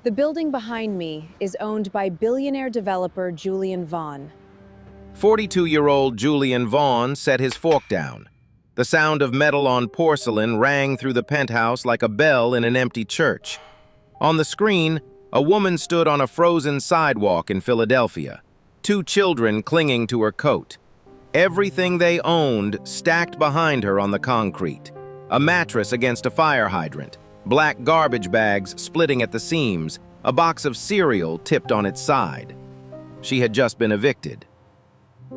The building behind me is owned by billionaire developer Julian Vaughn. 42-year-old Julian Vaughn set his fork down. The sound of metal on porcelain rang through the penthouse like a bell in an empty church. On the screen, a woman stood on a frozen sidewalk in Philadelphia, two children clinging to her coat. Everything they owned stacked behind her on the concrete. A mattress against a fire hydrant, black garbage bags splitting at the seams, a box of cereal tipped on its side. She had just been evicted.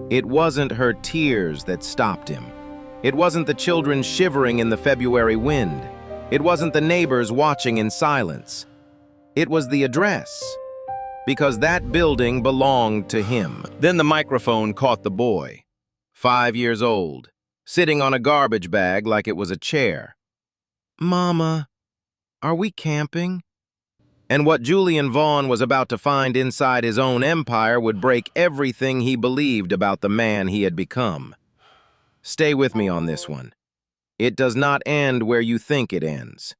It wasn't her tears that stopped him. It wasn't the children shivering in the February wind. It wasn't the neighbors watching in silence. It was the address, because that building belonged to him. Then the microphone caught the boy, 5 years old, sitting on a garbage bag like it was a chair. "Mama, are we camping?" And what Julian Vaughn was about to find inside his own empire would break everything he believed about the man he had become. Stay with me on this one. It does not end where you think it ends.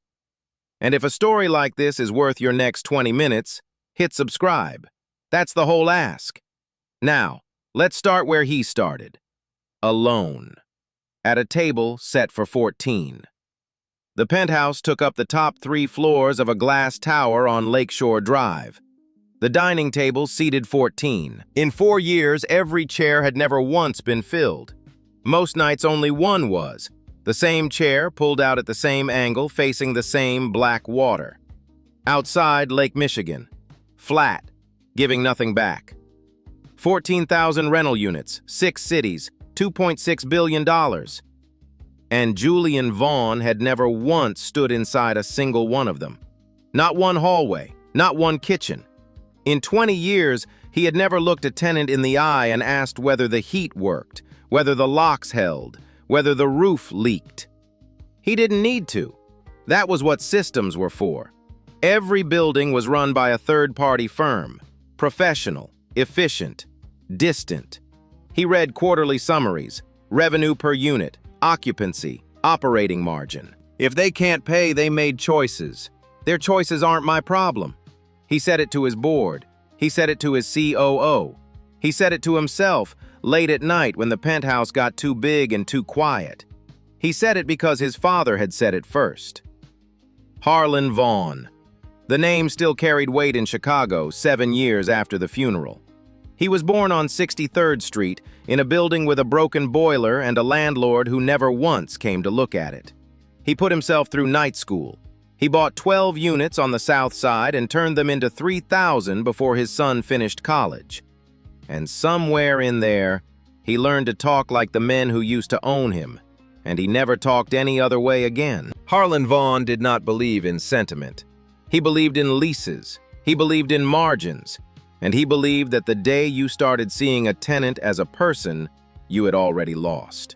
And if a story like this is worth your next 20 minutes, hit subscribe. That's the whole ask. Now, let's start where he started. Alone. At a table set for 14. The penthouse took up the top 3 floors of a glass tower on Lakeshore Drive. The dining table seated 14. In 4 years, every chair had never once been filled. Most nights only one was. The same chair pulled out at the same angle facing the same black water. Outside, Lake Michigan. Flat, giving nothing back. 14,000 rental units, 6 cities, $2.6 billion. And Julian Vaughn had never once stood inside a single one of them. Not one hallway, not one kitchen. In 20 years, he had never looked a tenant in the eye and asked whether the heat worked, whether the locks held, whether the roof leaked. He didn't need to. That was what systems were for. Every building was run by a third-party firm, professional, efficient, distant. He read quarterly summaries, revenue per unit, occupancy, operating margin. If they can't pay, they made choices. Their choices aren't my problem. He said it to his board. He said it to his COO. He said it to himself late at night when the penthouse got too big and too quiet. He said it because his father had said it first. Harlan Vaughn. The name still carried weight in Chicago 7 years after the funeral. He was born on 63rd Street in a building with a broken boiler and a landlord who never once came to look at it. He put himself through night school. He bought 12 units on the south side and turned them into 3,000 before his son finished college. And somewhere in there, he learned to talk like the men who used to own him, and he never talked any other way again. Harlan Vaughn did not believe in sentiment. He believed in leases. He believed in margins. And he believed that the day you started seeing a tenant as a person, you had already lost.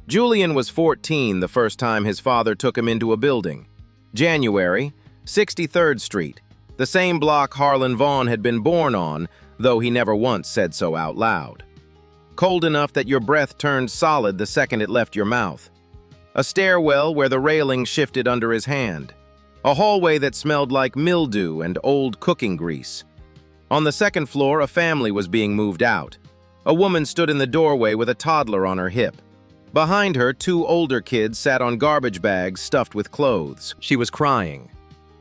Julian was 14 the first time his father took him into a building. January, 63rd Street, the same block Harlan Vaughn had been born on, though he never once said so out loud. Cold enough that your breath turned solid the second it left your mouth. A stairwell where the railing shifted under his hand. A hallway that smelled like mildew and old cooking grease. On the second floor, a family was being moved out. A woman stood in the doorway with a toddler on her hip. Behind her, 2 older kids sat on garbage bags stuffed with clothes. She was crying.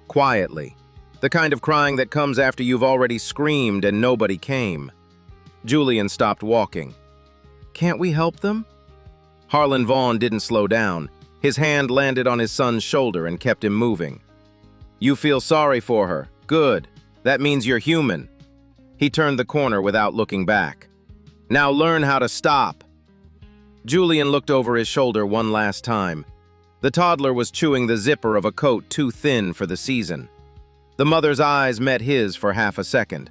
Quietly. The kind of crying that comes after you've already screamed and nobody came. Julian stopped walking. "Can't we help them?" Harlan Vaughn didn't slow down. His hand landed on his son's shoulder and kept him moving. "You feel sorry for her. Good. That means you're human." He turned the corner without looking back. "Now learn how to stop." Julian looked over his shoulder one last time. The toddler was chewing the zipper of a coat too thin for the season. The mother's eyes met his for half a second.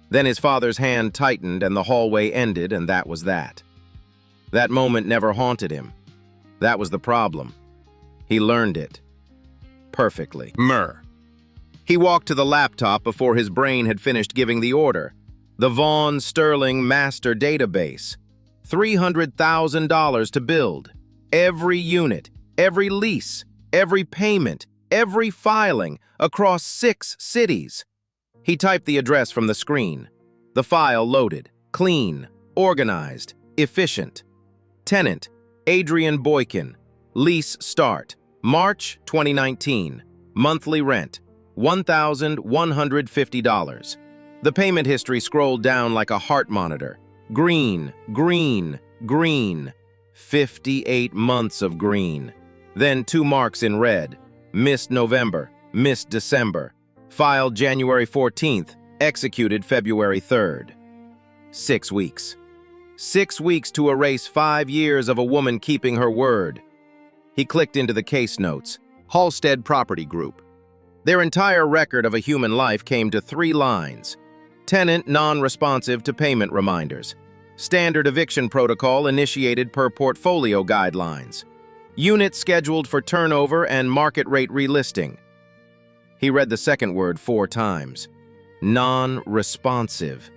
Then his father's hand tightened and the hallway ended, and that was that. That moment never haunted him. That was the problem. He learned it. Perfectly. He walked to the laptop before his brain had finished giving the order. The Vaughn Sterling Master Database. $300,000 to build. Every unit, every lease, every payment, every filing across 6 cities. He typed the address from the screen. The file loaded, clean, organized, efficient. Tenant, Adrian Boykin. Lease start, March 2019. Monthly rent, $1,150. The payment history scrolled down like a heart monitor. Green, green, green. 58 months of green. Then 2 marks in red. Missed November, missed December. Filed January 14th, executed February 3rd. 6 weeks. 6 weeks to erase 5 years of a woman keeping her word. He clicked into the case notes. Halstead Property Group. Their entire record of a human life came to 3 lines. Tenant non-responsive to payment reminders. Standard eviction protocol initiated per portfolio guidelines. Unit scheduled for turnover and market rate relisting. He read the second word 4 times. Non-responsive.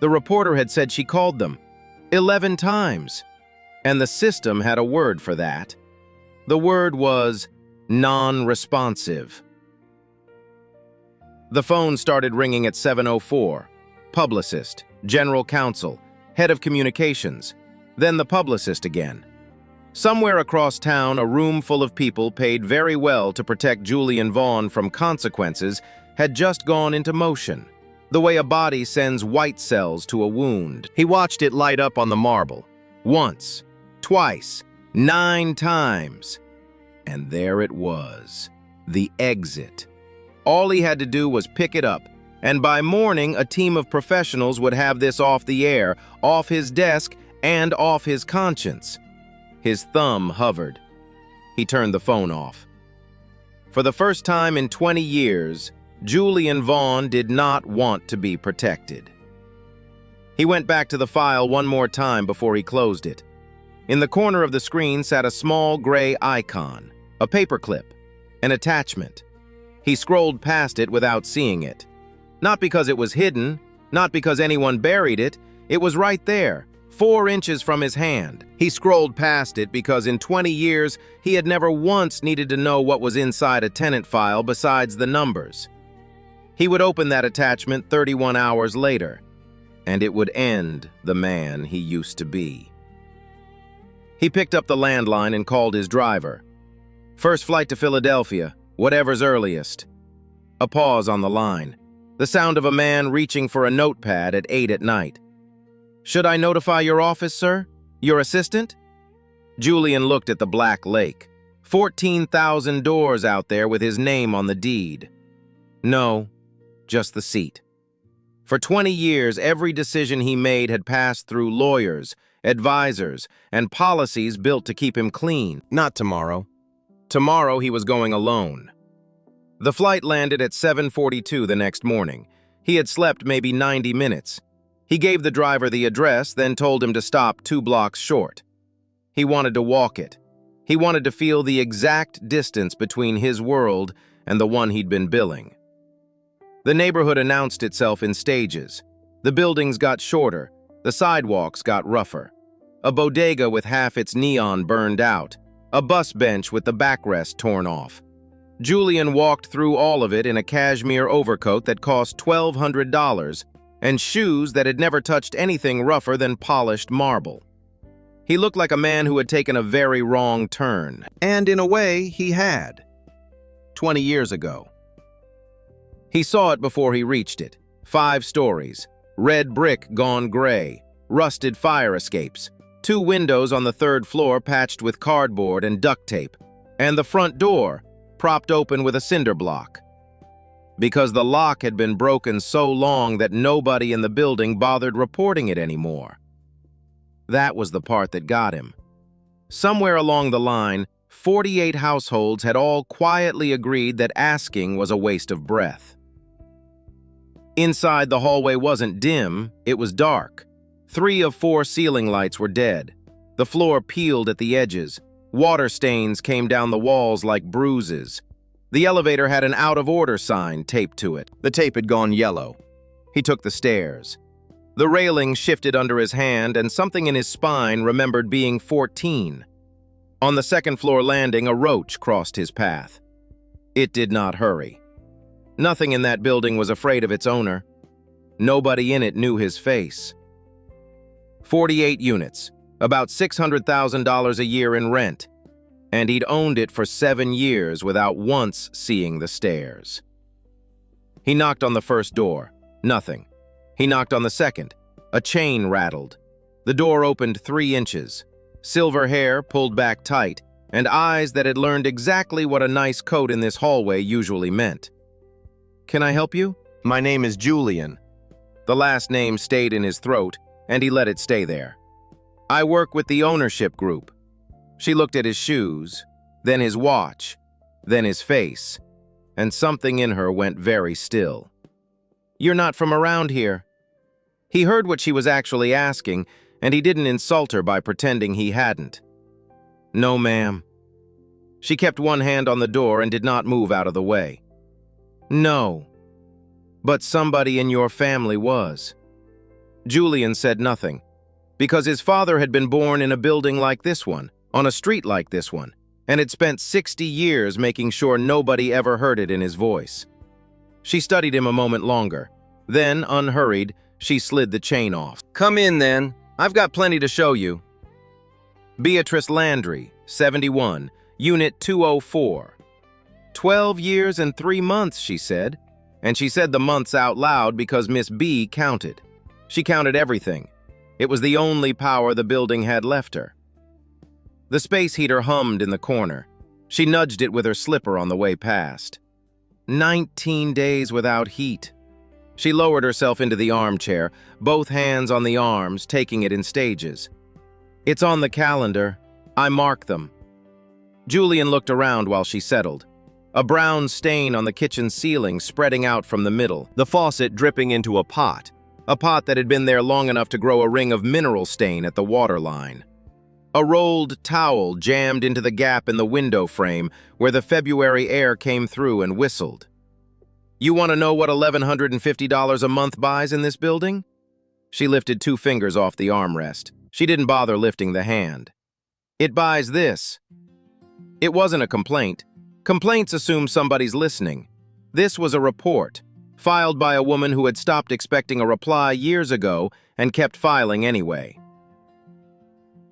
The reporter had said she called them 11 times. And the system had a word for that. The word was non-responsive. The phone started ringing at 7:04. Publicist, general counsel, head of communications, then the publicist again. Somewhere across town, a room full of people paid very well to protect Julian Vaughn from consequences had just gone into motion, the way a body sends white cells to a wound. He watched it light up on the marble. Once, twice, 9 times. And there it was, the exit. All he had to do was pick it up, and by morning, a team of professionals would have this off the air, off his desk, and off his conscience. His thumb hovered. He turned the phone off. For the first time in 20 years, Julian Vaughn did not want to be protected. He went back to the file one more time before he closed it. In the corner of the screen sat a small gray icon, a paperclip, an attachment. He scrolled past it without seeing it. Not because it was hidden, not because anyone buried it, it was right there, 4 inches from his hand. He scrolled past it because in 20 years, he had never once needed to know what was inside a tenant file besides the numbers. He would open that attachment 31 hours later, and it would end the man he used to be. He picked up the landline and called his driver. First flight to Philadelphia, whatever's earliest. A pause on the line. The sound of a man reaching for a notepad at 8 at night. Should I notify your office, sir? Your assistant? Julian looked at the black lake. 14,000 doors out there with his name on the deed. No, just the seat. For 20 years, every decision he made had passed through lawyers, advisors, and policies built to keep him clean. Not tomorrow. Tomorrow he was going alone. The flight landed at 7:42 the next morning. He had slept maybe 90 minutes. He gave the driver the address, then told him to stop 2 blocks short. He wanted to walk it. He wanted to feel the exact distance between his world and the one he'd been billing. The neighborhood announced itself in stages. The buildings got shorter. The sidewalks got rougher. A bodega with half its neon burned out. A bus bench with the backrest torn off. Julian walked through all of it in a cashmere overcoat that cost $1,200 and shoes that had never touched anything rougher than polished marble. He looked like a man who had taken a very wrong turn, and in a way, he had. 20 years ago. He saw it before he reached it. 5 stories, red brick gone gray, rusted fire escapes, 2 windows on the 3rd floor patched with cardboard and duct tape, and the front door propped open with a cinder block. Because the lock had been broken so long that nobody in the building bothered reporting it anymore. That was the part that got him. Somewhere along the line, 48 households had all quietly agreed that asking was a waste of breath. Inside, the hallway wasn't dim, it was dark. 3 of 4 ceiling lights were dead. The floor peeled at the edges. Water stains came down the walls like bruises. The elevator had an out-of-order sign taped to it. The tape had gone yellow. He took the stairs. The railing shifted under his hand, and something in his spine remembered being 14. On the 2nd floor landing, a roach crossed his path. It did not hurry. Nothing in that building was afraid of its owner. Nobody in it knew his face. 48 units, about $600,000 a year in rent, and he'd owned it for 7 years without once seeing the stairs. He knocked on the first door. Nothing. He knocked on the second. A chain rattled. The door opened 3 inches. Silver hair pulled back tight, and eyes that had learned exactly what a nice coat in this hallway usually meant. "Can I help you?" My name is Julian. The last name stayed in his throat, and he let it stay there. "I work with the ownership group." She looked at his shoes, then his watch, then his face, and something in her went very still. "You're not from around here." He heard what she was actually asking, and he didn't insult her by pretending he hadn't. "No, ma'am." She kept one hand on the door and did not move out of the way. "No. But somebody in your family was." Julian said nothing, because his father had been born in a building like this one, on a street like this one, and had spent 60 years making sure nobody ever heard it in his voice. She studied him a moment longer. Then, unhurried, she slid the chain off. "Come in, then. I've got plenty to show you." Beatrice Landry, 71, Unit 204. 12 years and 3 months, she said. And she said the months out loud because Miss B counted. She counted everything. It was the only power the building had left her. The space heater hummed in the corner. She nudged it with her slipper on the way past. 19 days without heat. She lowered herself into the armchair, both hands on the arms, taking it in stages. "It's on the calendar. I mark them." Julian looked around while she settled. A brown stain on the kitchen ceiling spreading out from the middle, the faucet dripping into a pot that had been there long enough to grow a ring of mineral stain at the water line. A rolled towel jammed into the gap in the window frame where the February air came through and whistled. "You want to know what $1,150 a month buys in this building?" She lifted 2 fingers off the armrest. She didn't bother lifting the hand. "It buys this." It wasn't a complaint. Complaints assume somebody's listening. This was a report, filed by a woman who had stopped expecting a reply years ago and kept filing anyway.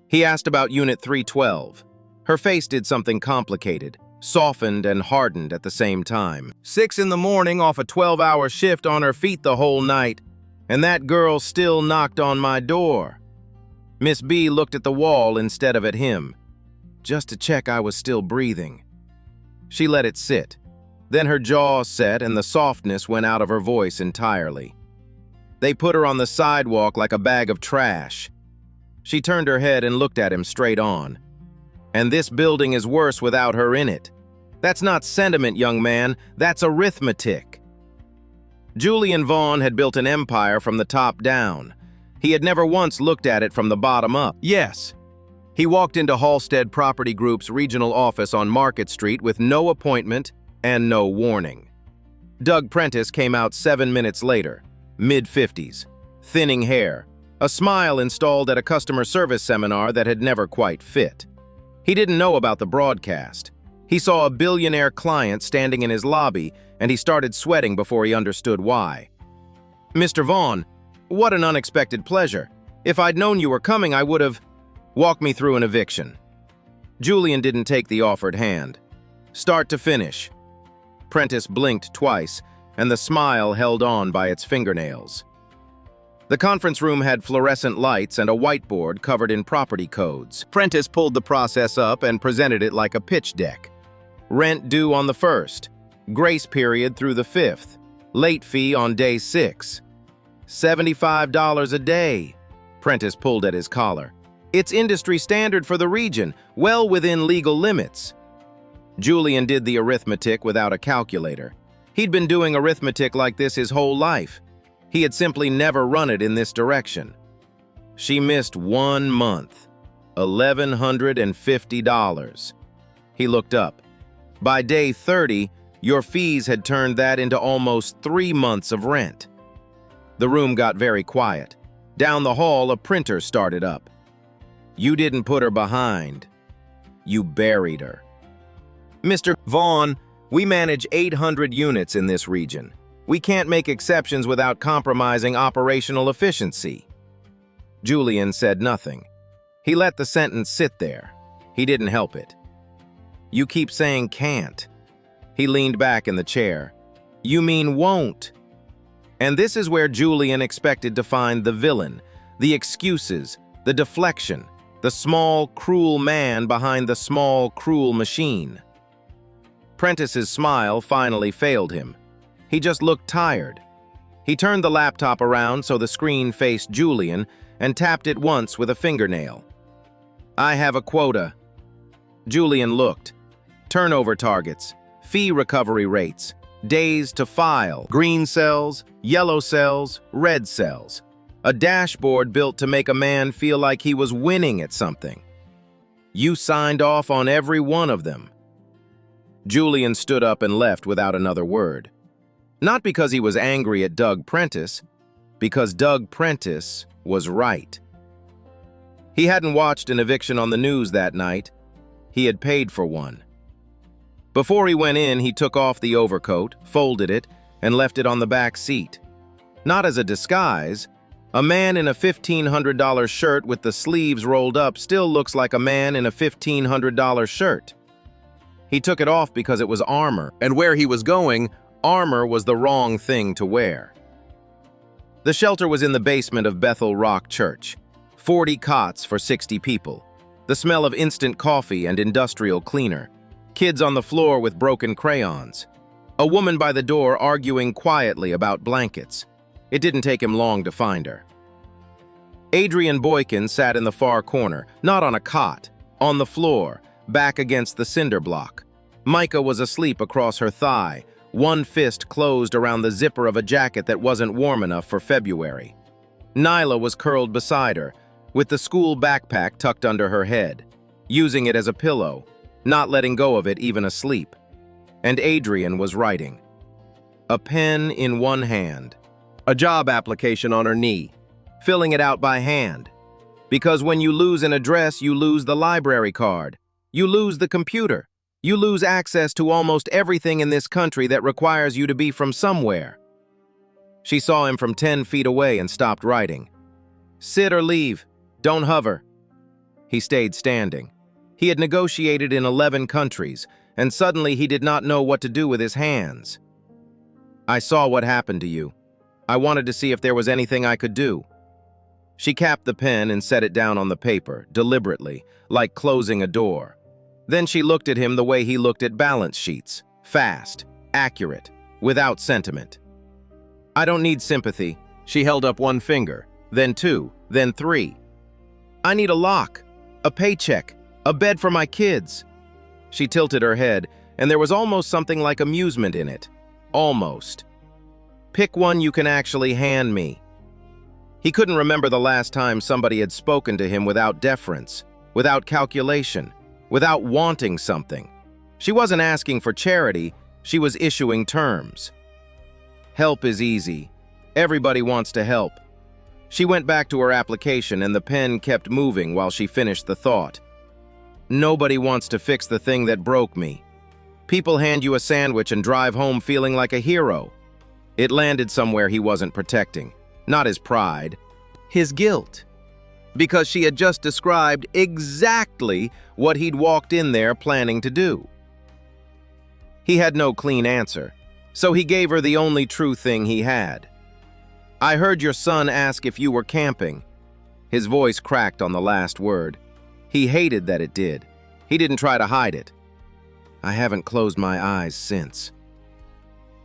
He asked about Unit 312. Her face did something complicated, softened and hardened at the same time. 6 in the morning off a 12-hour shift on her feet the whole night, and that girl still knocked on my door. Miss B looked at the wall instead of at him, just to check I was still breathing. She let it sit. Then her jaw set and the softness went out of her voice entirely. They put her on the sidewalk like a bag of trash. She turned her head and looked at him straight on. "And this building is worse without her in it. That's not sentiment, young man. That's arithmetic." Julian Vaughn had built an empire from the top down. He had never once looked at it from the bottom up. Yes. He walked into Halstead Property Group's regional office on Market Street with no appointment and no warning. Doug Prentice came out 7 minutes later, mid-50s, thinning hair, a smile installed at a customer service seminar that had never quite fit. He didn't know about the broadcast. He saw a billionaire client standing in his lobby, and he started sweating before he understood why. "Mr. Vaughn, what an unexpected pleasure. If I'd known you were coming, I would have... Walk me through an eviction." Julian didn't take the offered hand. "Start to finish." Prentice blinked twice, and the smile held on by its fingernails. The conference room had fluorescent lights and a whiteboard covered in property codes. Prentice pulled the process up and presented it like a pitch deck. Rent due on the 1st, grace period through the 5th, late fee on day 6. $75 a day. Prentice pulled at his collar. It's industry standard for the region, well within legal limits. Julian did the arithmetic without a calculator. He'd been doing arithmetic like this his whole life. He had simply never run it in this direction. She missed 1 month. $1,150. He looked up. By day 30, your fees had turned that into almost 3 months of rent. The room got very quiet. Down the hall, a printer started up. "You didn't put her behind. You buried her." "Mr. Vaughn, We manage 800 units in this region. We can't make exceptions without compromising operational efficiency." Julian said nothing. He let the sentence sit there. He didn't help it. "You keep saying can't." He leaned back in the chair. "You mean won't." And this is where Julian expected to find the villain, the excuses, the deflection, the small, cruel man behind the small, cruel machine. Prentice's smile finally failed him. He just looked tired. He turned the laptop around so the screen faced Julian and tapped it once with a fingernail. "I have a quota." Julian looked. Turnover targets, fee recovery rates, days to file, green cells, yellow cells, red cells. A dashboard built to make a man feel like he was winning at something. You signed off on every one of them. Julian stood up and left without another word. Not because he was angry at Doug Prentice, because Doug Prentice was right. He hadn't watched an eviction on the news that night. He had paid for one. Before he went in, he took off the overcoat, folded it, and left it on the back seat. Not as a disguise. A man in a $1,500 shirt with the sleeves rolled up still looks like a man in a $1,500 shirt. He took it off because it was armor, and where he was going, armor was the wrong thing to wear. The shelter was in the basement of Bethel Rock Church. 40 cots for 60 people. The smell of instant coffee and industrial cleaner. Kids on the floor with broken crayons. A woman by the door arguing quietly about blankets. It didn't take him long to find her. Adrian Boykin sat in the far corner, not on a cot, on the floor, back against the cinder block. Micah was asleep across her thigh, one fist closed around the zipper of a jacket that wasn't warm enough for February. Nyla was curled beside her, with the school backpack tucked under her head, using it as a pillow, not letting go of it even asleep. And Adrian was writing. A pen in one hand. A job application on her knee, filling it out by hand. Because when you lose an address, you lose the library card. You lose the computer. You lose access to almost everything in this country that requires you to be from somewhere. She saw him from 10 feet away and stopped writing. Sit or leave. Don't hover. He stayed standing. He had negotiated in 11 countries, and suddenly he did not know what to do with his hands. I saw what happened to you. I wanted to see if there was anything I could do. She capped the pen and set it down on the paper, deliberately, like closing a door. Then she looked at him the way he looked at balance sheets, fast, accurate, without sentiment. I don't need sympathy. She held up one finger, then two, then three. I need a lock, a paycheck, a bed for my kids. She tilted her head, and there was almost something like amusement in it. Almost. Pick one you can actually hand me. He couldn't remember the last time somebody had spoken to him without deference, without calculation, without wanting something. She wasn't asking for charity, she was issuing terms. Help is easy. Everybody wants to help. She went back to her application and the pen kept moving while she finished the thought. Nobody wants to fix the thing that broke me. People hand you a sandwich and drive home feeling like a hero. It landed somewhere he wasn't protecting. Not his pride, his guilt. Because she had just described exactly what he'd walked in there planning to do. He had no clean answer, so he gave her the only true thing he had. I heard your son ask if you were camping. His voice cracked on the last word. He hated that it did. He didn't try to hide it. I haven't closed my eyes since.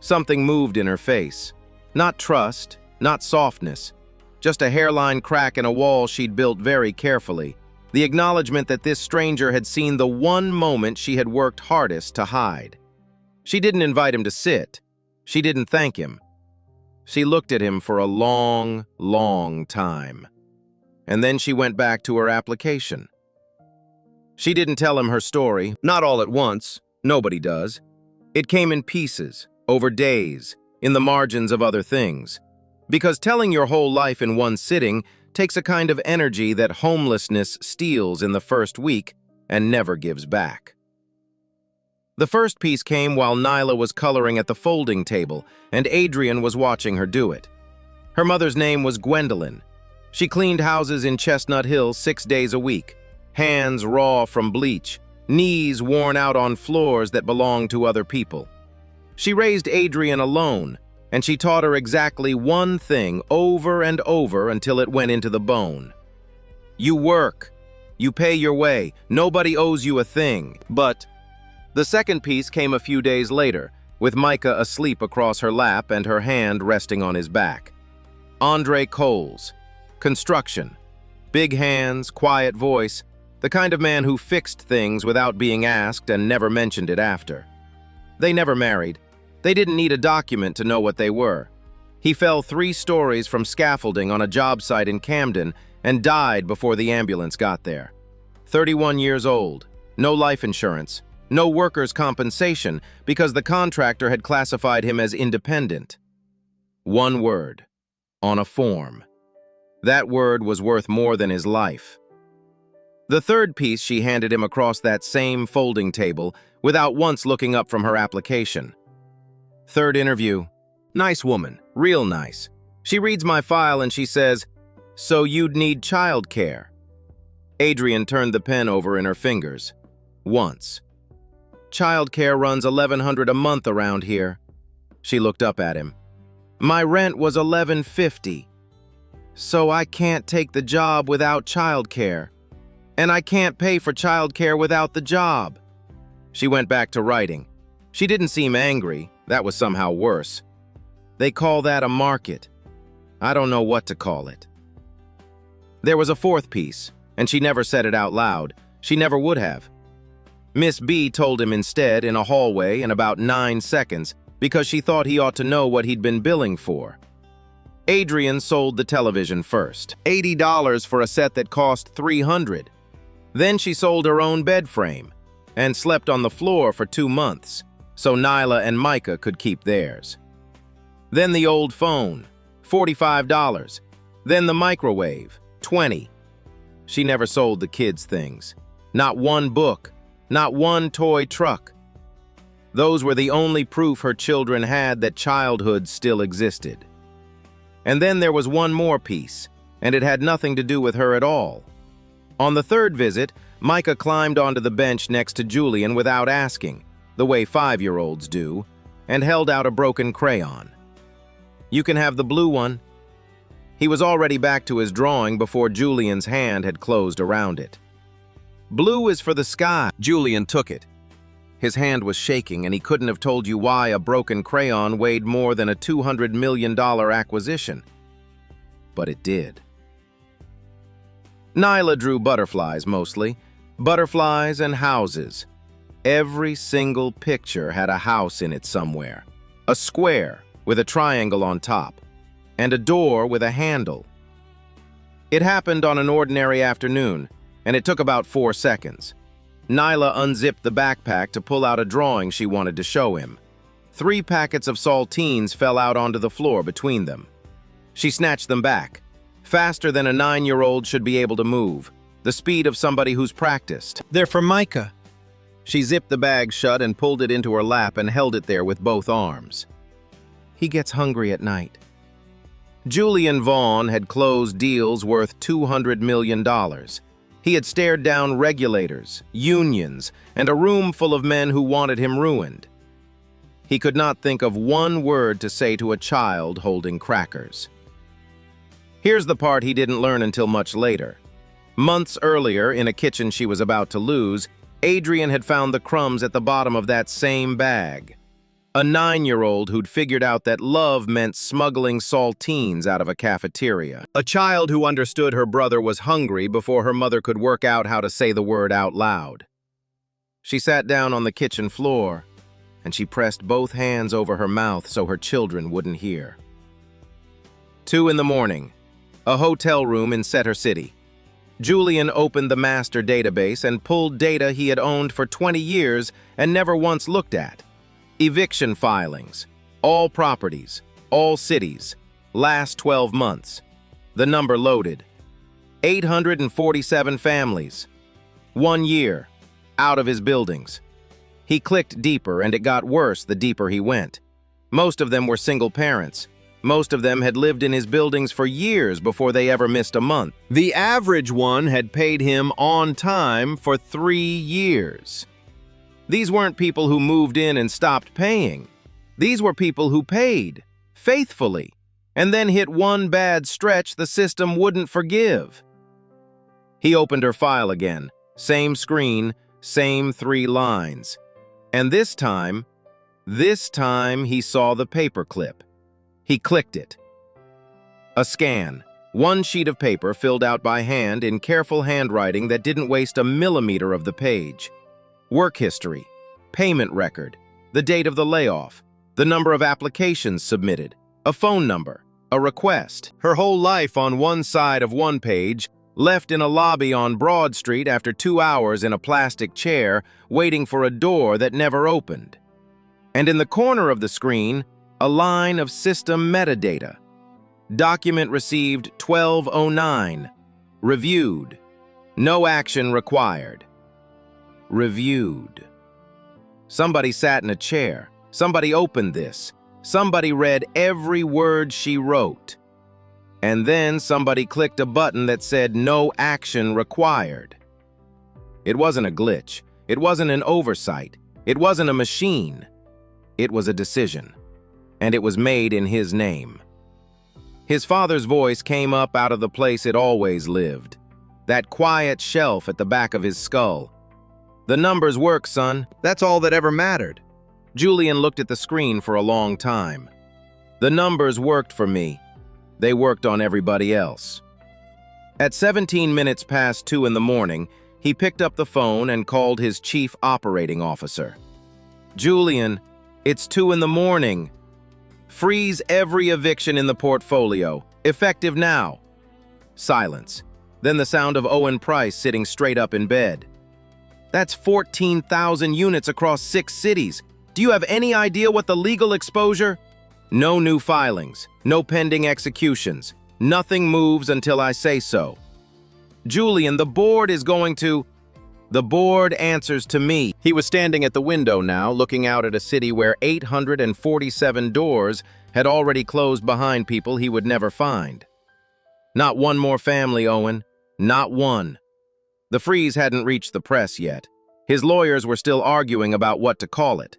Something moved in her face. Not trust, not softness. Just a hairline crack in a wall she'd built very carefully. The acknowledgement that this stranger had seen the one moment she had worked hardest to hide. She didn't invite him to sit. She didn't thank him. She looked at him for a long, long time. And then she went back to her application. She didn't tell him her story, not all at once. Nobody does. It came in pieces, over days, in the margins of other things. Because telling your whole life in one sitting takes a kind of energy that homelessness steals in the first week and never gives back. The first piece came while Nyla was coloring at the folding table, and Adrian was watching her do it. Her mother's name was Gwendolyn. She cleaned houses in Chestnut Hill 6 days a week, hands raw from bleach, knees worn out on floors that belonged to other people. She raised Adrian alone, and she taught her exactly one thing over and over until it went into the bone. You work. You pay your way. Nobody owes you a thing. But the second piece came a few days later, with Micah asleep across her lap and her hand resting on his back. Andre Coles. Construction. Big hands, quiet voice, the kind of man who fixed things without being asked and never mentioned it after. They never married. They didn't need a document to know what they were. He fell 3 stories from scaffolding on a job site in Camden and died before the ambulance got there. 31 years old, no life insurance, no workers' compensation because the contractor had classified him as independent. One word, on a form. That word was worth more than his life. The third piece she handed him across that same folding table without once looking up from her application. Third interview. Nice woman, real nice. She reads my file and she says, "So you'd need childcare." Adrian turned the pen over in her fingers. Once. Childcare runs $1,100 a month around here. She looked up at him. My rent was $1,150. So I can't take the job without childcare. And I can't pay for childcare without the job. She went back to writing. She didn't seem angry. That was somehow worse. They call that a market. I don't know what to call it. There was a fourth piece, and she never said it out loud. She never would have. Miss B told him instead in a hallway in about 9 seconds because she thought he ought to know what he'd been billing for. Adrian sold the television first. $80 for a set that cost $300. Then she sold her own bed frame and slept on the floor for 2 months so Nyla and Micah could keep theirs. Then the old phone, $45. Then the microwave, $20. She never sold the kids' things. Not one book, not one toy truck. Those were the only proof her children had that childhood still existed. And then there was one more piece, and it had nothing to do with her at all. On the third visit, Micah climbed onto the bench next to Julian without asking, the way 5-year-olds do, and held out a broken crayon. You can have the blue one. He was already back to his drawing before Julian's hand had closed around it. Blue is for the sky. Julian took it. His hand was shaking and he couldn't have told you why a broken crayon weighed more than a $200 million acquisition. But it did. Nyla drew butterflies mostly. Butterflies and houses. Every single picture had a house in it somewhere. A square with a triangle on top, and a door with a handle. It happened on an ordinary afternoon, and it took about 4 seconds. Nyla unzipped the backpack to pull out a drawing she wanted to show him. 3 packets of saltines fell out onto the floor between them. She snatched them back, faster than a 9-year-old should be able to move, the speed of somebody who's practiced. They're for Micah. She zipped the bag shut and pulled it into her lap and held it there with both arms. He gets hungry at night. Julian Vaughn had closed deals worth $200 million. He had stared down regulators, unions, and a room full of men who wanted him ruined. He could not think of one word to say to a child holding crackers. Here's the part he didn't learn until much later. Months earlier, in a kitchen she was about to lose, Adrian had found the crumbs at the bottom of that same bag. A 9-year-old who'd figured out that love meant smuggling saltines out of a cafeteria. A child who understood her brother was hungry before her mother could work out how to say the word out loud. She sat down on the kitchen floor, and she pressed both hands over her mouth so her children wouldn't hear. 2 in the morning, a hotel room in Center City. Julian opened the master database and pulled data he had owned for 20 years and never once looked at. Eviction filings, all properties, all cities, last 12 months. The number loaded. 847 families. 1 year, out of his buildings. He clicked deeper, and it got worse the deeper he went. Most of them were single parents. Most of them had lived in his buildings for years before they ever missed a month. The average one had paid him on time for 3 years. These weren't people who moved in and stopped paying. These were people who paid, faithfully, and then hit one bad stretch the system wouldn't forgive. He opened her file again. Same screen, same 3 lines. And this time he saw the paperclip. He clicked it. A scan. 1 sheet of paper filled out by hand in careful handwriting that didn't waste a millimeter of the page. Work history, payment record, the date of the layoff, the number of applications submitted, a phone number, a request. Her whole life on one side of one page, left in a lobby on Broad Street after 2 hours in a plastic chair, waiting for a door that never opened. And in the corner of the screen, a line of system metadata. Document received 1209. Reviewed. No action required. Reviewed. Somebody sat in a chair. Somebody opened this. Somebody read every word she wrote. And then somebody clicked a button that said no action required. It wasn't a glitch. It wasn't an oversight. It wasn't a machine. It was a decision. And it was made in his name. His father's voice came up out of the place it always lived, that quiet shelf at the back of his skull. The numbers work, son. That's all that ever mattered. Julian looked at the screen for a long time. The numbers worked for me. They worked on everybody else. At 17 minutes past 2 in the morning, he picked up the phone and called his chief operating officer. Julian, it's 2 in the morning. Freeze every eviction in the portfolio. Effective now. Silence. Then the sound of Owen Price sitting straight up in bed. That's 14,000 units across 6 cities. Do you have any idea what the legal exposure? No new filings. No pending executions. Nothing moves until I say so. Julian, the board is going to... The board answers to me. He was standing at the window now, looking out at a city where 847 doors had already closed behind people he would never find. Not one more family, Owen. Not one. The freeze hadn't reached the press yet. His lawyers were still arguing about what to call it.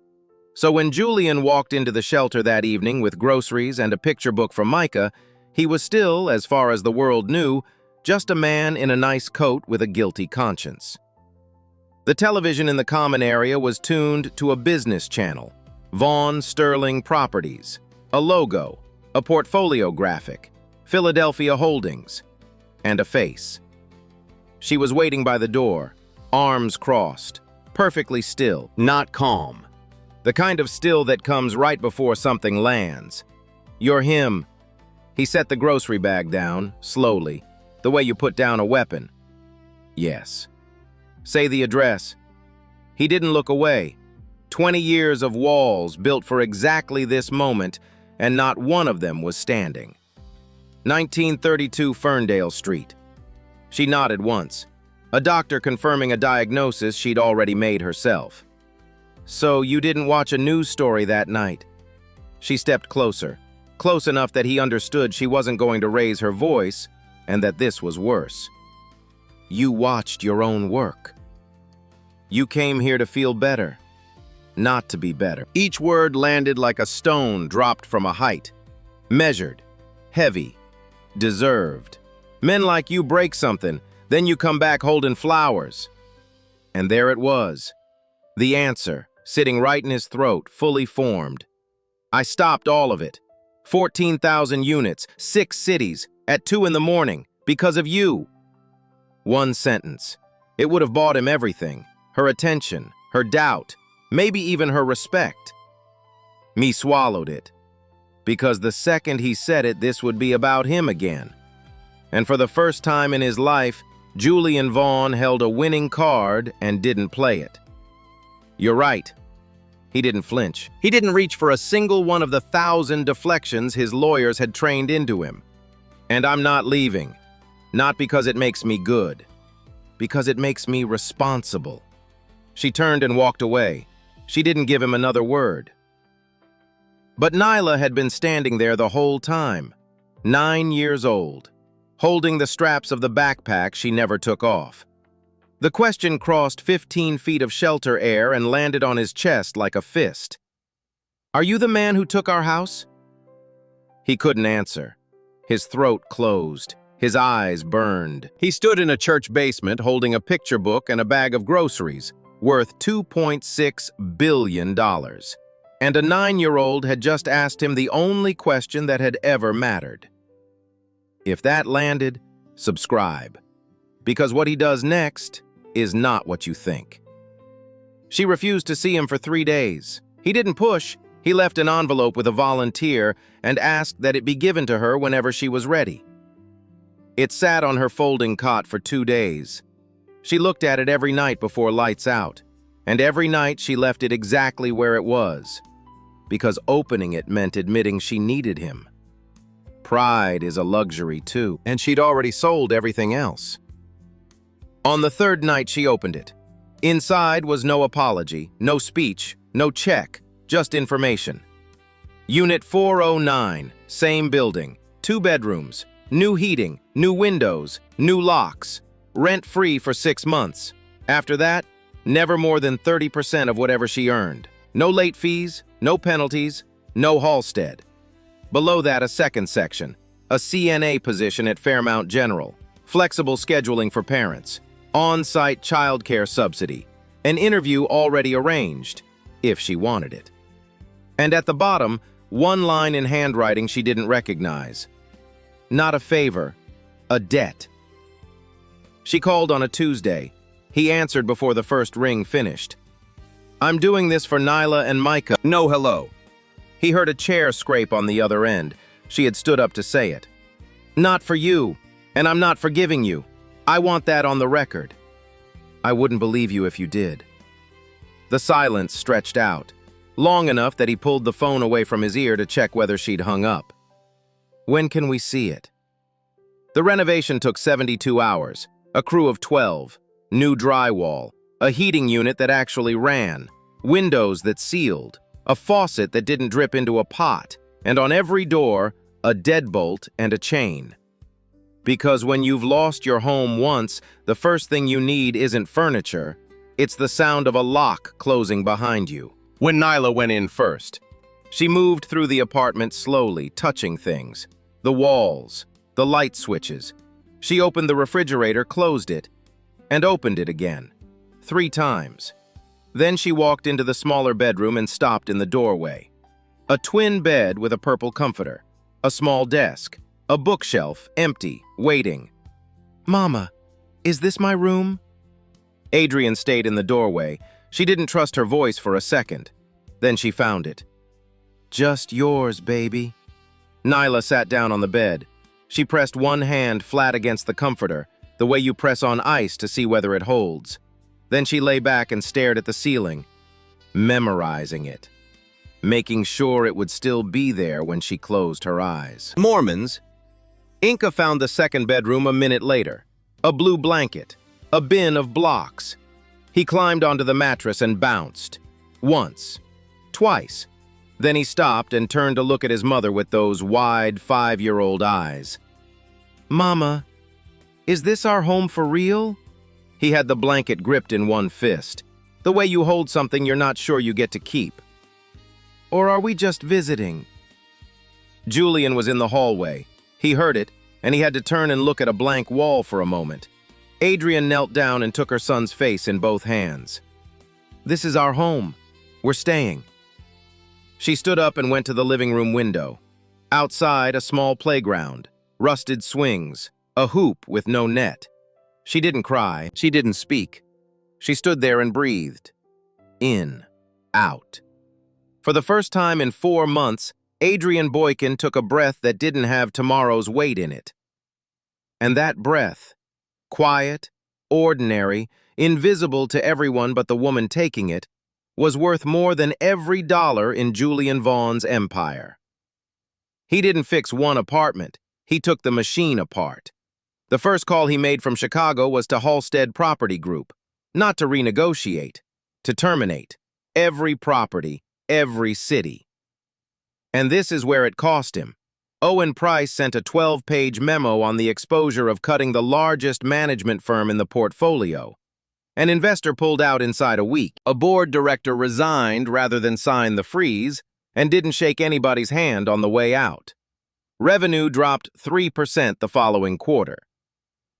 So when Julian walked into the shelter that evening with groceries and a picture book from Micah, he was still, as far as the world knew, just a man in a nice coat with a guilty conscience. The television in the common area was tuned to a business channel, Vaughn Sterling Properties, a logo, a portfolio graphic, Philadelphia Holdings, and a face. She was waiting by the door, arms crossed, perfectly still, not calm. The kind of still that comes right before something lands. You're him. He set the grocery bag down, slowly, the way you put down a weapon. Yes. Say the address. He didn't look away. 20 years of walls built for exactly this moment, and not one of them was standing. 1932 Ferndale Street. She nodded once, a doctor confirming a diagnosis she'd already made herself. So you didn't watch a news story that night? She stepped closer, close enough that he understood she wasn't going to raise her voice, and that this was worse. You watched your own work. You came here to feel better, not to be better. Each word landed like a stone dropped from a height. Measured, heavy, deserved. Men like you break something, then you come back holding flowers. And there it was. The answer, sitting right in his throat, fully formed. I stopped all of it. 14,000 units, 6 cities, at 2 in the morning, because of you. One sentence. It would have bought him everything. Her attention, her doubt, maybe even her respect. Me swallowed it. Because the second he said it, this would be about him again. And for the first time in his life, Julian Vaughn held a winning card and didn't play it. You're right. He didn't flinch. He didn't reach for a single one of the 1,000 deflections his lawyers had trained into him. And I'm not leaving. Not because it makes me good. Because it makes me responsible. She turned and walked away. She didn't give him another word. But Nyla had been standing there the whole time, 9 years old, holding the straps of the backpack she never took off. The question crossed 15 feet of shelter air and landed on his chest like a fist. "Are you the man who took our house?" He couldn't answer. His throat closed. His eyes burned. He stood in a church basement holding a picture book and a bag of groceries worth $2.6 billion. And a 9-year-old had just asked him the only question that had ever mattered. If that landed, subscribe. Because what he does next is not what you think. She refused to see him for 3 days. He didn't push. He left an envelope with a volunteer and asked that it be given to her whenever she was ready. It sat on her folding cot for 2 days. She looked at it every night before lights out, and every night she left it exactly where it was, because opening it meant admitting she needed him. Pride is a luxury too, and she'd already sold everything else. On the 3rd night she opened it. Inside was no apology, no speech, no check, just information. Unit 409, same building, 2 bedrooms, new heating, new windows, new locks, rent-free for 6 months. After that, never more than 30% of whatever she earned. No late fees, no penalties, no Halstead. Below that, a second section, a CNA position at Fairmount General, flexible scheduling for parents, on-site childcare subsidy, an interview already arranged, if she wanted it. And at the bottom, one line in handwriting she didn't recognize. Not a favor, a debt. She called on a Tuesday. He answered before the first ring finished. "I'm doing this for Nyla and Micah." "No, hello." He heard a chair scrape on the other end. She had stood up to say it. "Not for you, and I'm not forgiving you. I want that on the record." "I wouldn't believe you if you did." The silence stretched out, long enough that he pulled the phone away from his ear to check whether she'd hung up. "When can we see it?" The renovation took 72 hours, a crew of 12, new drywall, a heating unit that actually ran, windows that sealed, a faucet that didn't drip into a pot, and on every door, a deadbolt and a chain. Because when you've lost your home once, the first thing you need isn't furniture, it's the sound of a lock closing behind you. When Nyla went in first, she moved through the apartment slowly, touching things. The walls, the light switches. She opened the refrigerator, closed it, and opened it again, 3 times. Then she walked into the smaller bedroom and stopped in the doorway. A twin bed with a purple comforter, a small desk, a bookshelf, empty, waiting. "Mama, is this my room?" Adrian stayed in the doorway. She didn't trust her voice for a second. Then she found it. "Just yours, baby." Nyla sat down on the bed. She pressed one hand flat against the comforter, the way you press on ice to see whether it holds. Then she lay back and stared at the ceiling, memorizing it, making sure it would still be there when she closed her eyes. Mormons. Inca found the second bedroom a minute later. A blue blanket, a bin of blocks. He climbed onto the mattress and bounced. Once, twice. Then he stopped and turned to look at his mother with those wide 5-year-old eyes. "Mama, is this our home for real?" He had the blanket gripped in one fist, the way you hold something you're not sure you get to keep. "Or are we just visiting?" Julian was in the hallway. He heard it, and he had to turn and look at a blank wall for a moment. Adrian knelt down and took her son's face in both hands. "This is our home. We're staying." She stood up and went to the living room window. Outside, a small playground, rusted swings, a hoop with no net. She didn't cry. She didn't speak. She stood there and breathed. In, out. For the first time in 4 months, Adrian Boykin took a breath that didn't have tomorrow's weight in it. And that breath, quiet, ordinary, invisible to everyone but the woman taking it, was worth more than every dollar in Julian Vaughn's empire. He didn't fix one apartment. He took the machine apart. The first call he made from Chicago was to Halstead Property Group, not to renegotiate, to terminate. Every property, every city. And this is where it cost him. Owen Price sent a 12-page memo on the exposure of cutting the largest management firm in the portfolio. An investor pulled out inside a week. A board director resigned rather than sign the freeze and didn't shake anybody's hand on the way out. Revenue dropped 3% the following quarter.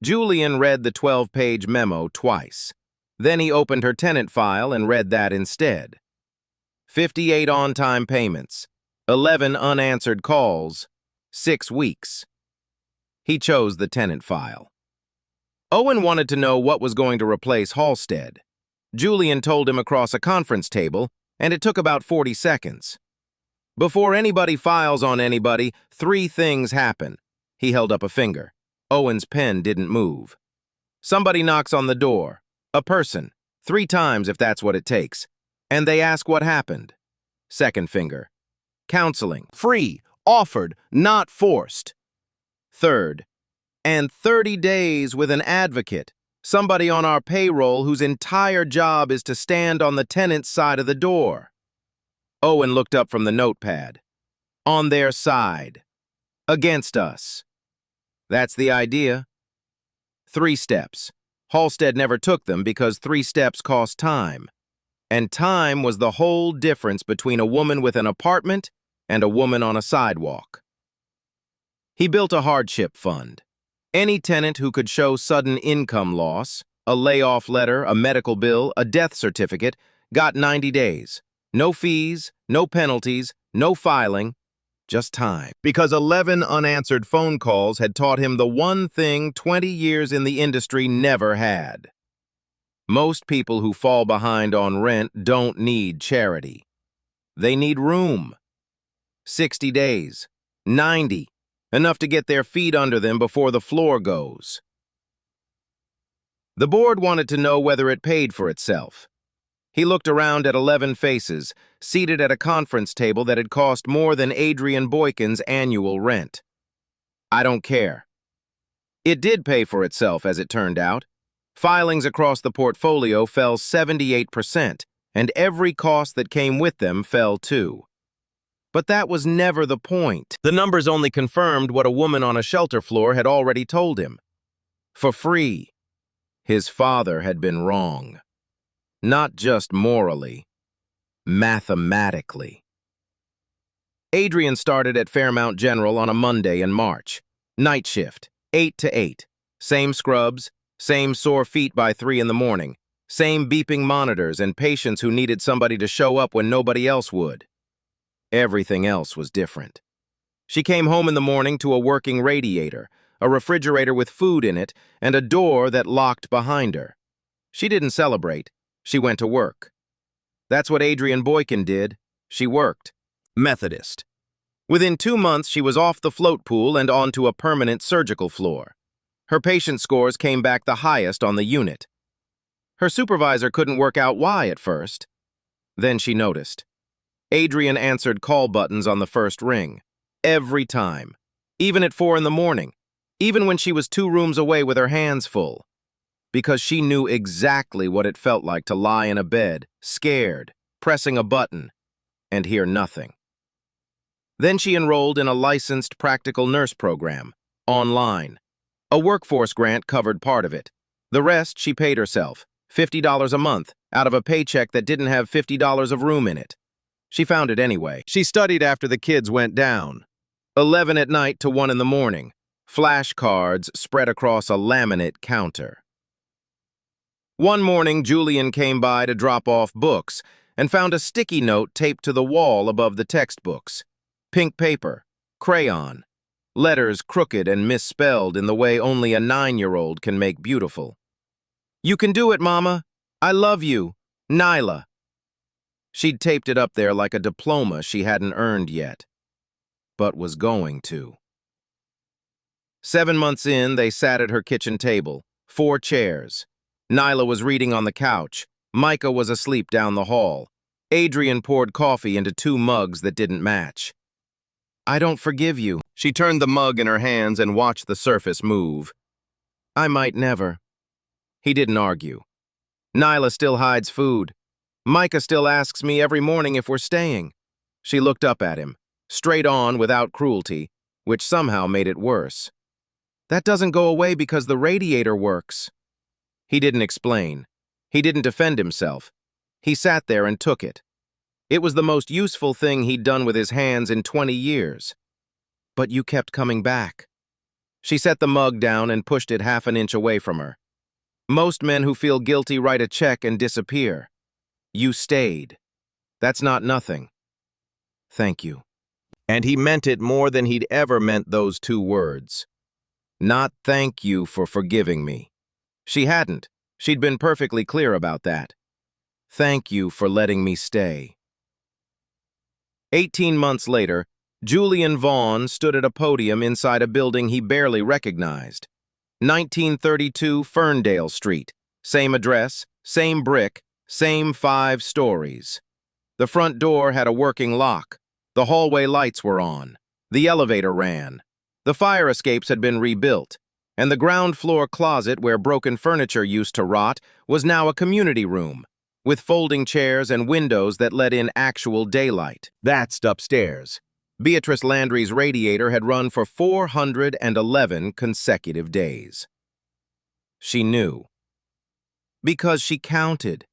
Julian read the 12-page memo twice. Then he opened her tenant file and read that instead. 58 on-time payments, 11 unanswered calls, 6 weeks. He chose the tenant file. Owen wanted to know what was going to replace Halstead. Julian told him across a conference table, and it took about 40 seconds. Before anybody files on anybody, 3 things happen. He held up a finger. Owen's pen didn't move. Somebody knocks on the door. A person. 3 times if that's what it takes. And they ask what happened. Second finger. Counseling. Free. Offered. Not forced. Third. And 30 days with an advocate. Somebody on our payroll whose entire job is to stand on the tenant's side of the door. Owen looked up from the notepad. On their side. Against us. That's the idea. 3 steps. Halstead never took them because 3 steps cost time. And time was the whole difference between a woman with an apartment and a woman on a sidewalk. He built a hardship fund. Any tenant who could show sudden income loss, a layoff letter, a medical bill, a death certificate, got 90 days. No fees, no penalties, no filing, just time. Because 11 unanswered phone calls had taught him the one thing 20 years in the industry never had. Most people who fall behind on rent don't need charity. They need room. 60 days, 90, enough to get their feet under them before the floor goes. The board wanted to know whether it paid for itself. He looked around at 11 faces, seated at a conference table that had cost more than Adrian Boykin's annual rent. I don't care. It did pay for itself, as it turned out. Filings across the portfolio fell 78%, and every cost that came with them fell too. But that was never the point. The numbers only confirmed what a woman on a shelter floor had already told him. For free. His father had been wrong. Not just morally, mathematically. Adrian started at Fairmount General on a Monday in March. Night shift, 8 to 8. Same scrubs, same sore feet by 3 in the morning, same beeping monitors and patients who needed somebody to show up when nobody else would. Everything else was different. She came home in the morning to a working radiator, a refrigerator with food in it, and a door that locked behind her. She didn't celebrate. She went to work. That's what Adrian Boykin did. She worked. Methodist. Within 2 months, she was off the float pool and onto a permanent surgical floor. Her patient scores came back the highest on the unit. Her supervisor couldn't work out why at first. Then she noticed. Adrian answered call buttons on the first ring. Every time. Even at 4 in the morning. Even when she was 2 rooms away with her hands full. Because she knew exactly what it felt like to lie in a bed, scared, pressing a button, and hear nothing. Then she enrolled in a licensed practical nurse program, online. A workforce grant covered part of it. The rest she paid herself, $50 a month, out of a paycheck that didn't have $50 of room in it. She found it anyway. She studied after the kids went down. 11 at night to 1 in the morning. Flashcards spread across a laminate counter. One morning, Julian came by to drop off books and found a sticky note taped to the wall above the textbooks. Pink paper, crayon, letters crooked and misspelled in the way only a 9-year-old can make beautiful. You can do it, Mama. I love you. Nyla. She'd taped it up there like a diploma she hadn't earned yet, but was going to. 7 months in, they sat at her kitchen table, 4 chairs. Nyla was reading on the couch. Micah was asleep down the hall. Adrian poured coffee into 2 mugs that didn't match. I don't forgive you. She turned the mug in her hands and watched the surface move. I might never. He didn't argue. Nyla still hides food. Micah still asks me every morning if we're staying. She looked up at him, straight on without cruelty, which somehow made it worse. That doesn't go away because the radiator works. He didn't explain. He didn't defend himself. He sat there and took it. It was the most useful thing he'd done with his hands in 20 years. But you kept coming back. She set the mug down and pushed it half an inch away from her. Most men who feel guilty write a check and disappear. You stayed. That's not nothing. Thank you. And he meant it more than he'd ever meant those two words. Not thank you for forgiving me. She hadn't. She'd been perfectly clear about that. Thank you for letting me stay. 18 months later, Julian Vaughn stood at a podium inside a building he barely recognized. 1932 Ferndale Street. Same address, same brick, same 5 stories. The front door had a working lock. The hallway lights were on. The elevator ran. The fire escapes had been rebuilt, and the ground floor closet where broken furniture used to rot was now a community room, with folding chairs and windows that let in actual daylight. That's upstairs. Beatrice Landry's radiator had run for 411 consecutive days. She knew. Because she counted.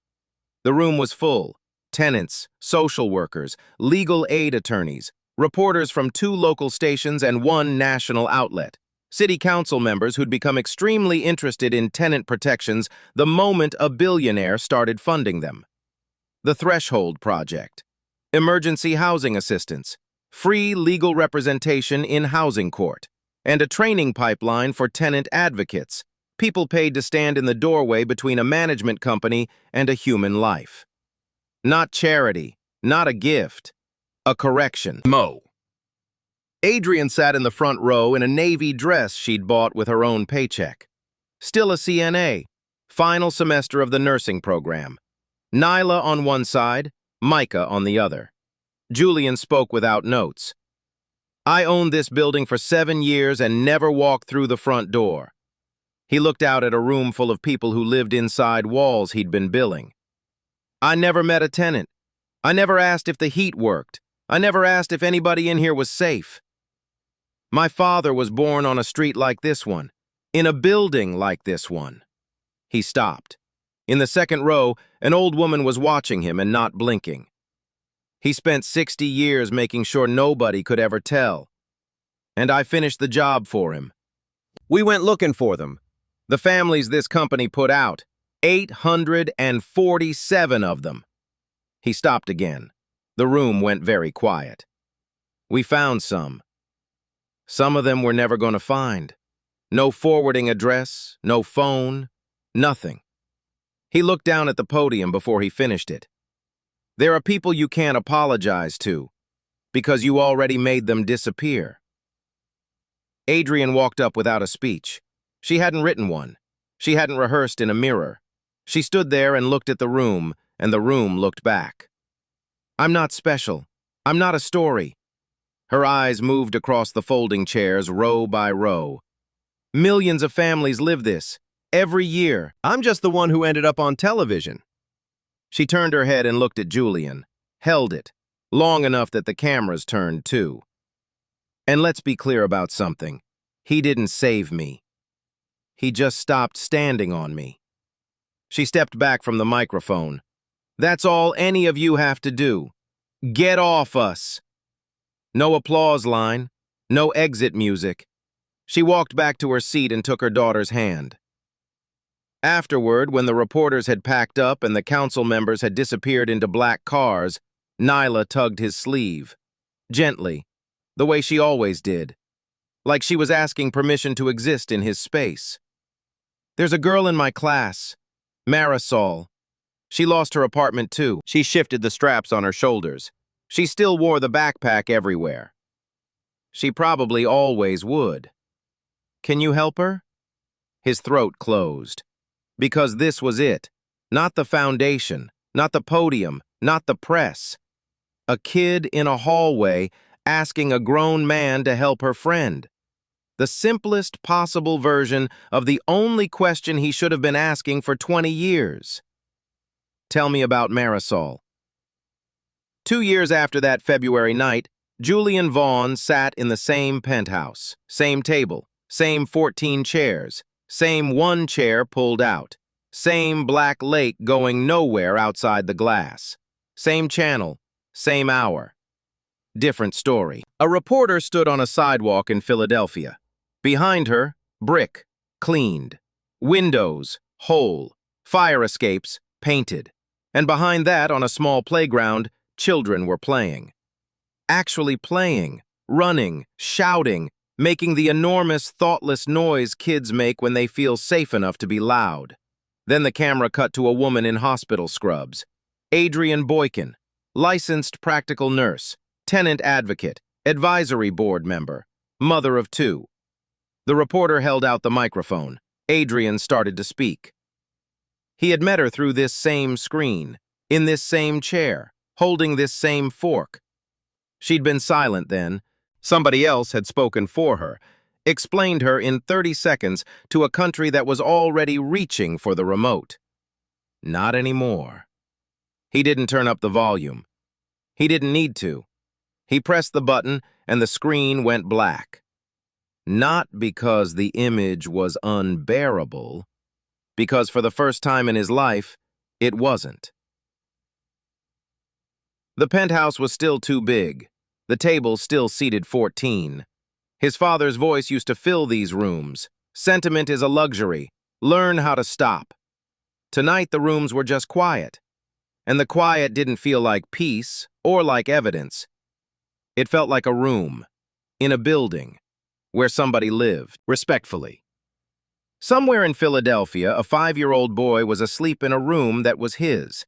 The room was full. Tenants, social workers, legal aid attorneys, reporters from 2 local stations and 1 national outlet, city council members who'd become extremely interested in tenant protections the moment a billionaire started funding them. The Threshold Project, emergency housing assistance, free legal representation in housing court, and a training pipeline for tenant advocates, people paid to stand in the doorway between a management company and a human life. Not charity, not a gift, a correction. Mo. Adrian sat in the front row in a navy dress she'd bought with her own paycheck. Still a CNA, final semester of the nursing program. Nyla on one side, Micah on the other. Julian spoke without notes. I owned this building for 7 years and never walked through the front door. He looked out at a room full of people who lived inside walls he'd been billing. I never met a tenant. I never asked if the heat worked. I never asked if anybody in here was safe. My father was born on a street like this one, in a building like this one. He stopped. In the second row, an old woman was watching him and not blinking. He spent 60 years making sure nobody could ever tell. And I finished the job for him. We went looking for them. The families this company put out. 847 of them. He stopped again. The room went very quiet. We found some. Some of them we're never going to find. No forwarding address, no phone, nothing. He looked down at the podium before he finished it. There are people you can't apologize to, because you already made them disappear. Adrian walked up without a speech. She hadn't written one. She hadn't rehearsed in a mirror. She stood there and looked at the room, and the room looked back. I'm not special. I'm not a story. Her eyes moved across the folding chairs, row by row. Millions of families live this, every year. I'm just the one who ended up on television. She turned her head and looked at Julian, held it, long enough that the cameras turned too. And let's be clear about something. He didn't save me. He just stopped standing on me. She stepped back from the microphone. That's all any of you have to do. Get off us. No applause line, no exit music. She walked back to her seat and took her daughter's hand. Afterward, when the reporters had packed up and the council members had disappeared into black cars, Nyla tugged his sleeve. Gently, the way she always did. Like she was asking permission to exist in his space. There's a girl in my class, Marisol. She lost her apartment too. She shifted the straps on her shoulders. She still wore the backpack everywhere. She probably always would. Can you help her? His throat closed. Because this was it. Not the foundation, not the podium, not the press. A kid in a hallway asking a grown man to help her friend. The simplest possible version of the only question he should have been asking for 20 years. Tell me about Marisol. 2 years after that February night, Julian Vaughn sat in the same penthouse, same table, same 14 chairs, same one chair pulled out, same black lake going nowhere outside the glass, same channel, same hour. Different story. A reporter stood on a sidewalk in Philadelphia. Behind her, brick, cleaned. Windows, whole. Fire escapes, painted. And behind that, on a small playground, children were playing. Actually playing, running, shouting, making the enormous, thoughtless noise kids make when they feel safe enough to be loud. Then the camera cut to a woman in hospital scrubs. Adrienne Boykin, licensed practical nurse, tenant advocate, advisory board member, mother of 2. The reporter held out the microphone. Adrienne started to speak. He had met her through this same screen, in this same chair, holding this same fork. She'd been silent then. Somebody else had spoken for her, explained her in 30 seconds to a country that was already reaching for the remote. Not anymore. He didn't turn up the volume. He didn't need to. He pressed the button and the screen went black. Not because the image was unbearable, because for the first time in his life, it wasn't. The penthouse was still too big. The table still seated 14. His father's voice used to fill these rooms. Sentiment is a luxury. Learn how to stop. Tonight the rooms were just quiet. And the quiet didn't feel like peace or like evidence. It felt like a room, in a building, where somebody lived, respectfully. Somewhere in Philadelphia, a 5-year-old boy was asleep in a room that was his.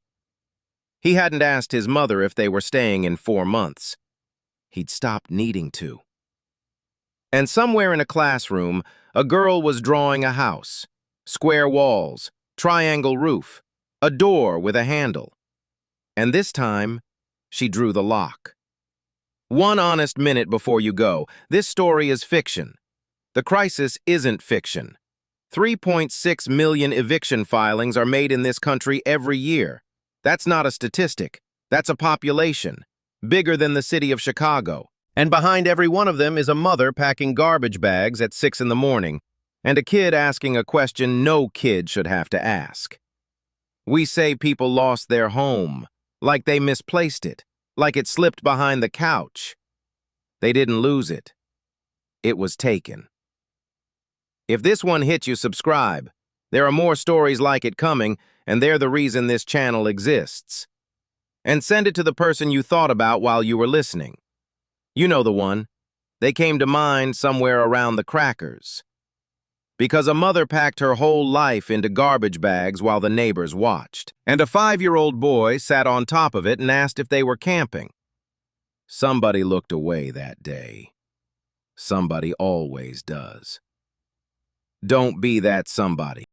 He hadn't asked his mother if they were staying in 4 months. He'd stopped needing to. And somewhere in a classroom, a girl was drawing a house. Square walls, triangle roof, a door with a handle. And this time, she drew the lock. One honest minute before you go. This story is fiction. The crisis isn't fiction. 3.6 million eviction filings are made in this country every year. That's not a statistic. That's a population, bigger than the city of Chicago. And behind every one of them is a mother packing garbage bags at 6 in the morning, and a kid asking a question no kid should have to ask. We say people lost their home, like they misplaced it, like it slipped behind the couch. They didn't lose it. It was taken. If this one hit you, subscribe. There are more stories like it coming, and they're the reason this channel exists. And send it to the person you thought about while you were listening. You know the one. They came to mind somewhere around the crackers. Because a mother packed her whole life into garbage bags while the neighbors watched. And a 5-year-old boy sat on top of it and asked if they were camping. Somebody looked away that day. Somebody always does. Don't be that somebody.